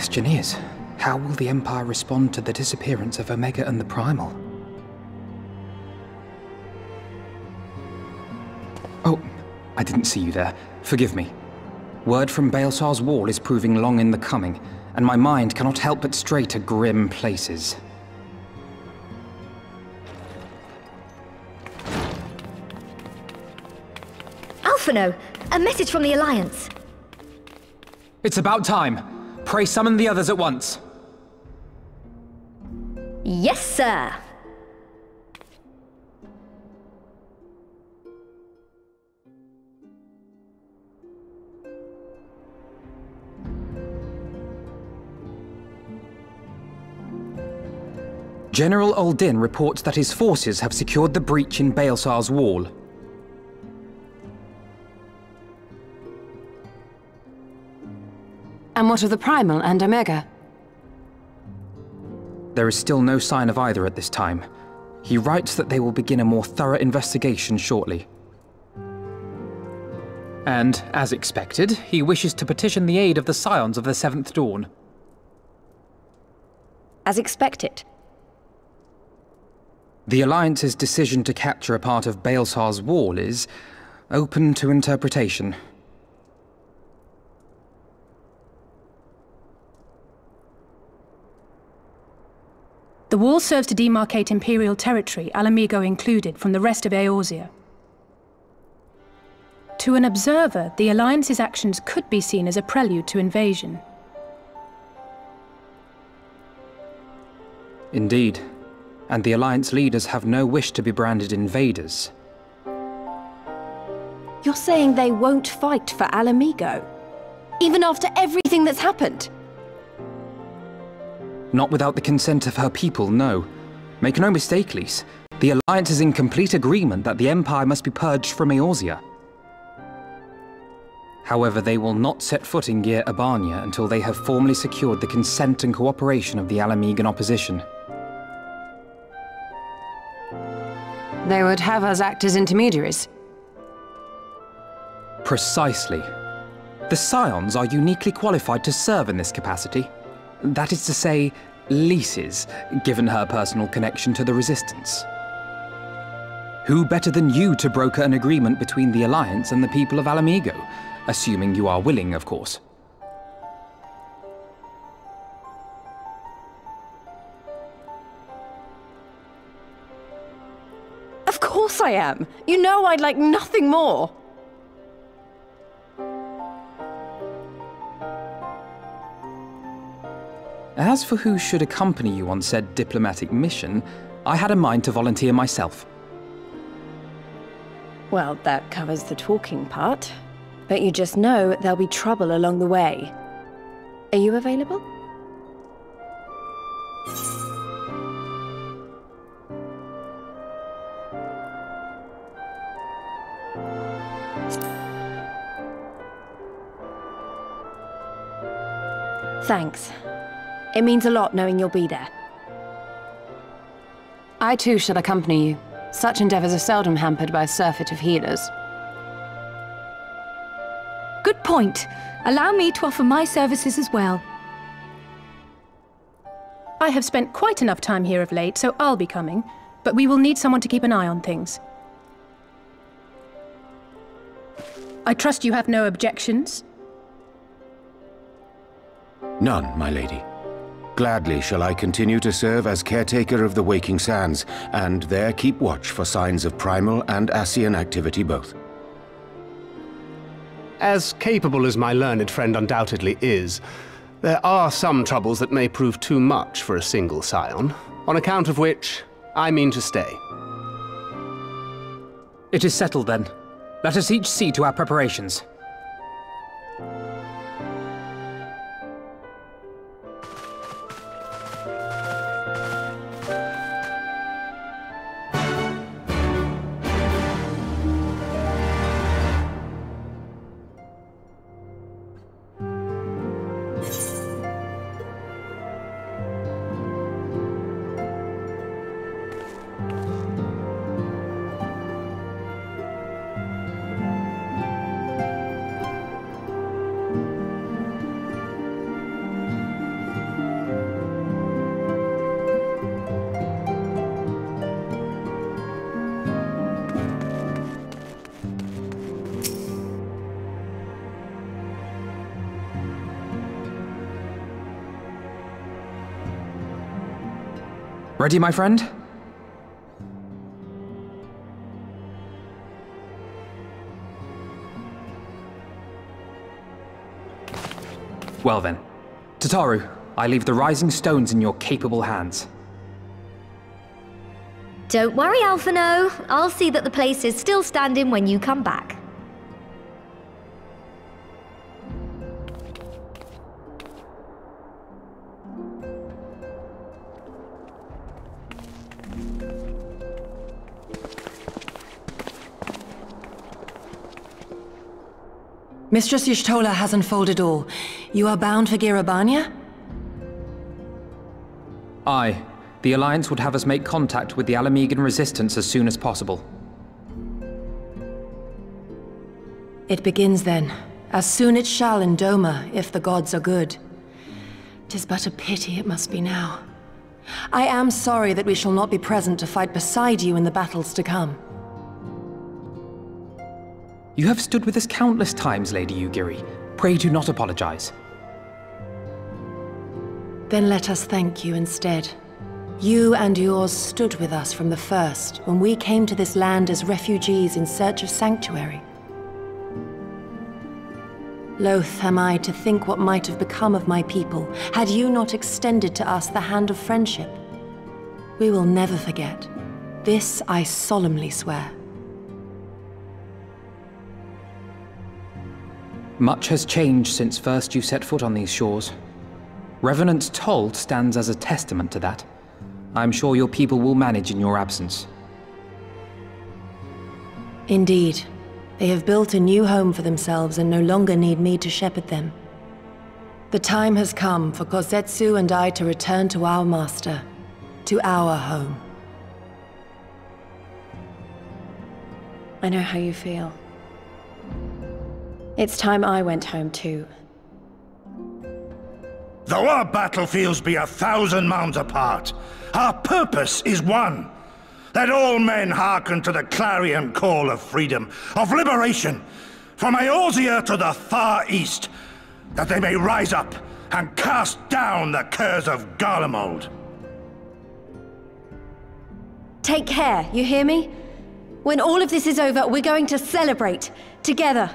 question is, how will the Empire respond to the disappearance of Omega and the Primal? Oh, I didn't see you there. Forgive me. Word from Baelsar's wall is proving long in the coming, and my mind cannot help but stray to grim places. Alphino, a message from the Alliance. It's about time. Pray summon the others at once. Yes, sir. General Uldin reports that his forces have secured the breach in Baelsar's wall. And what of the Primal and Omega? There is still no sign of either at this time. He writes that they will begin a more thorough investigation shortly. And, as expected, he wishes to petition the aid of the Scions of the Seventh Dawn. As expected. The Alliance's decision to capture a part of Baelsar's wall is open to interpretation. The wall serves to demarcate Imperial territory, Alamigo included, from the rest of Eorzea. To an observer, the Alliance's actions could be seen as a prelude to invasion. Indeed. And the Alliance leaders have no wish to be branded invaders. You're saying they won't fight for Alamigo? Even after everything that's happened? Not without the consent of her people, no. Make no mistake, Lys. The Alliance is in complete agreement that the Empire must be purged from Eorzea. However, they will not set foot in Gyr Abania until they have formally secured the consent and cooperation of the Alamigan opposition. They would have us act as intermediaries. Precisely. The Scions are uniquely qualified to serve in this capacity. That is to say, Lys's, given her personal connection to the Resistance. Who better than you to broker an agreement between the Alliance and the people of Alamigo? Assuming you are willing, of course. Of course I am! You know I'd like nothing more! As for who should accompany you on said diplomatic mission, I had a mind to volunteer myself. Well, that covers the talking part. But you just know there'll be trouble along the way. Are you available? Thanks. It means a lot knowing you'll be there. I too shall accompany you. Such endeavors are seldom hampered by a surfeit of healers. Good point. Allow me to offer my services as well. I have spent quite enough time here of late, so I'll be coming. But we will need someone to keep an eye on things. I trust you have no objections? None, my lady. Gladly shall I continue to serve as caretaker of the Waking Sands, and there keep watch for signs of primal and Ascian activity both. As capable as my learned friend undoubtedly is, there are some troubles that may prove too much for a single scion, on account of which I mean to stay. It is settled then. Let us each see to our preparations. Ready, my friend? Well then. Tataru, I leave the rising stones in your capable hands. Don't worry, Alphino. I'll see that the place is still standing when you come back. Mistress Y'shtola has unfolded all. You are bound for Girabania? Aye. The Alliance would have us make contact with the Alamegan resistance as soon as possible. It begins then. As soon it shall in Doma, if the gods are good. 'Tis but a pity it must be now. I am sorry that we shall not be present to fight beside you in the battles to come. You have stood with us countless times, Lady Yugiri. Pray do not apologize. Then let us thank you instead. You and yours stood with us from the first, when we came to this land as refugees in search of sanctuary. Loath am I to think what might have become of my people, had you not extended to us the hand of friendship. We will never forget. This I solemnly swear. Much has changed since first you set foot on these shores. Revenant's Toll stands as a testament to that. I'm sure your people will manage in your absence. Indeed. They have built a new home for themselves and no longer need me to shepherd them. The time has come for Kozetsu and I to return to our master, to our home. I know how you feel. It's time I went home too. Though our battlefields be 1,000 mounds apart, our purpose is one. Let all men hearken to the clarion call of freedom, of liberation, from Eorzea to the far east, that they may rise up and cast down the curse of Garlemald. Take care, you hear me? When all of this is over, we're going to celebrate, together.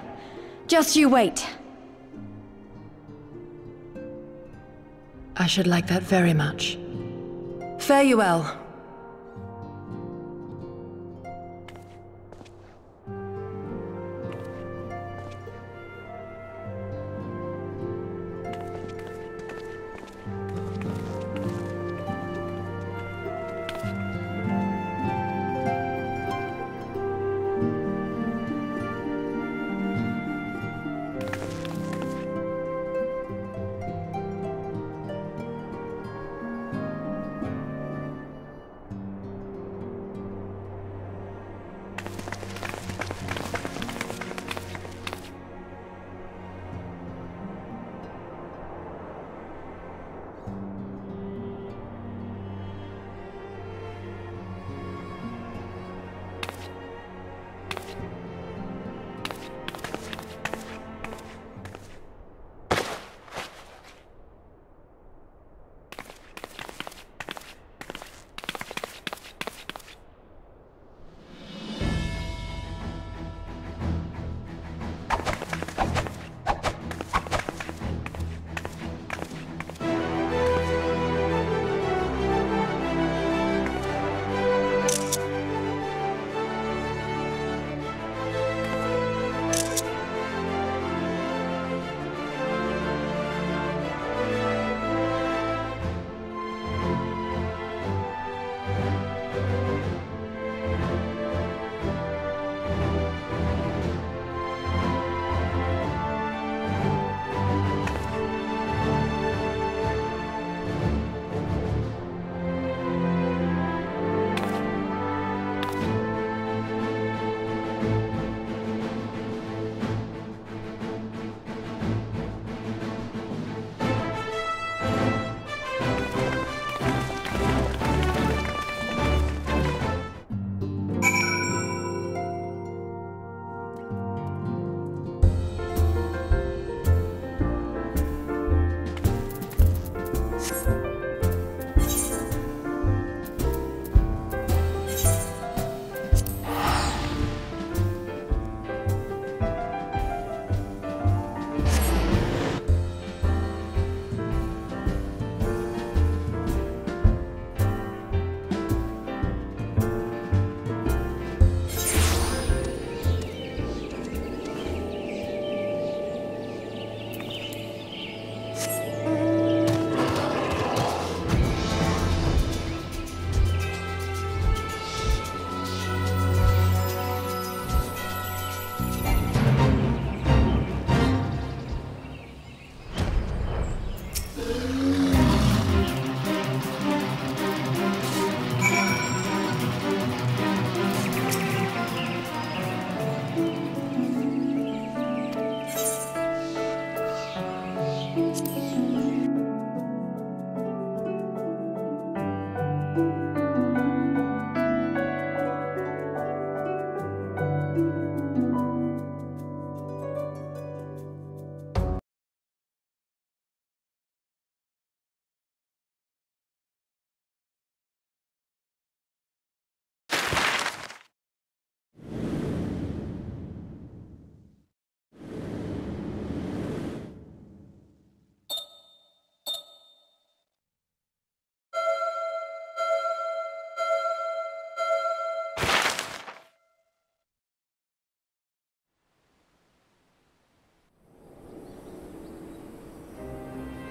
Just you wait. I should like that very much. Fare you well.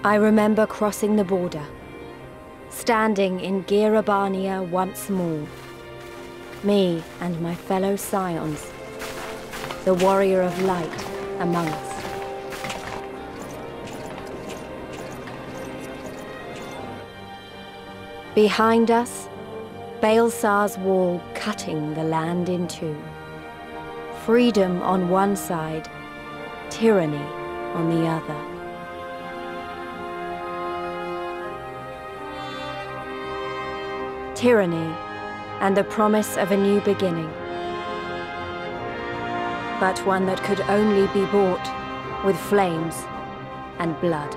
I remember crossing the border, standing in Girabania once more. Me and my fellow scions, the warrior of light among us. Behind us, Baelsar's wall cutting the land in two. Freedom on one side, tyranny on the other. Tyranny and the promise of a new beginning. But one that could only be bought with flames and blood.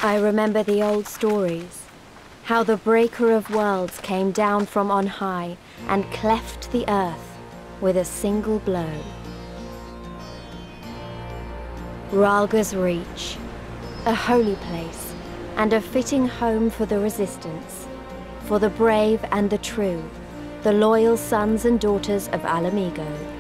I remember the old stories. How the Breaker of Worlds came down from on high and cleft the earth with a single blow. Rhalga's Reach, a holy place and a fitting home for the Resistance, for the brave and the true, the loyal sons and daughters of Alamigo.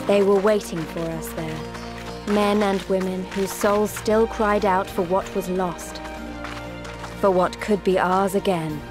They were waiting for us there, men and women whose souls still cried out for what was lost, for what could be ours again.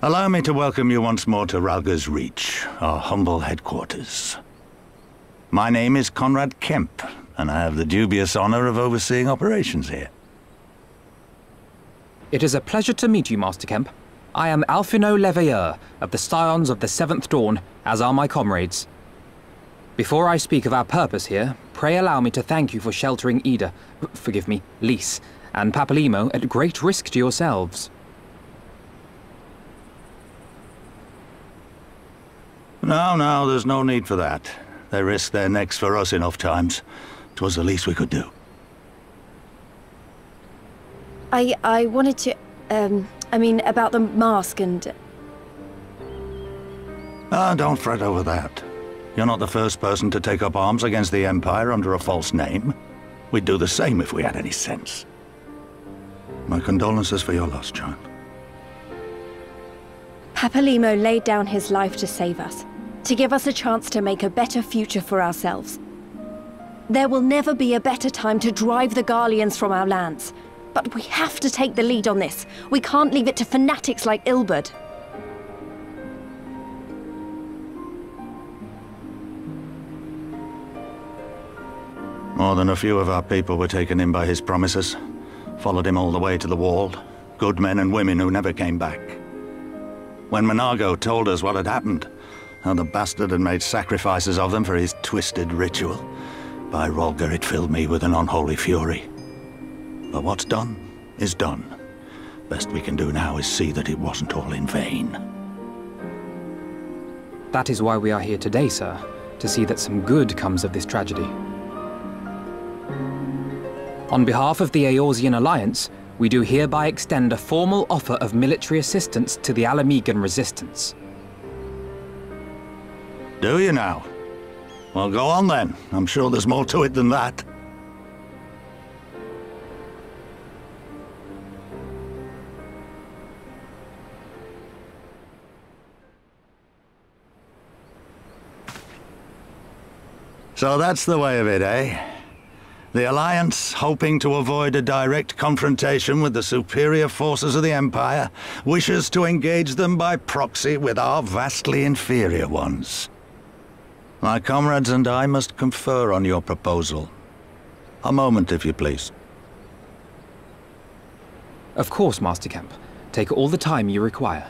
Allow me to welcome you once more to Rhalga's Reach, our humble headquarters. My name is Conrad Kemp, and I have the dubious honor of overseeing operations here. It is a pleasure to meet you, Master Kemp. I am Alphino Leveilleur of the Scions of the Seventh Dawn, as are my comrades. Before I speak of our purpose here, pray allow me to thank you for sheltering Lys, and Papalymo at great risk to yourselves. No, there's no need for that. They risked their necks for us enough times. 'Twas the least we could do. I wanted to, about the mask and... Don't fret over that. You're not the first person to take up arms against the Empire under a false name. We'd do the same if we had any sense. My condolences for your loss, child. Papalymo laid down his life to save us, to give us a chance to make a better future for ourselves. There will never be a better time to drive the Garleans from our lands. But we have to take the lead on this. We can't leave it to fanatics like Ilberd. More than a few of our people were taken in by his promises. Followed him all the way to the wall. Good men and women who never came back. When Monago told us what had happened, how the bastard had made sacrifices of them for his twisted ritual, by Rolger it filled me with an unholy fury. But what's done is done. Best we can do now is see that it wasn't all in vain. That is why we are here today, sir. To see that some good comes of this tragedy. On behalf of the Eorzean Alliance, we do hereby extend a formal offer of military assistance to the Alamegan resistance. Do you now? Well, go on then. I'm sure there's more to it than that. So that's the way of it, eh? The Alliance, hoping to avoid a direct confrontation with the superior forces of the Empire, wishes to engage them by proxy with our vastly inferior ones. My comrades and I must confer on your proposal. A moment, if you please. Of course, Master Camp. Take all the time you require.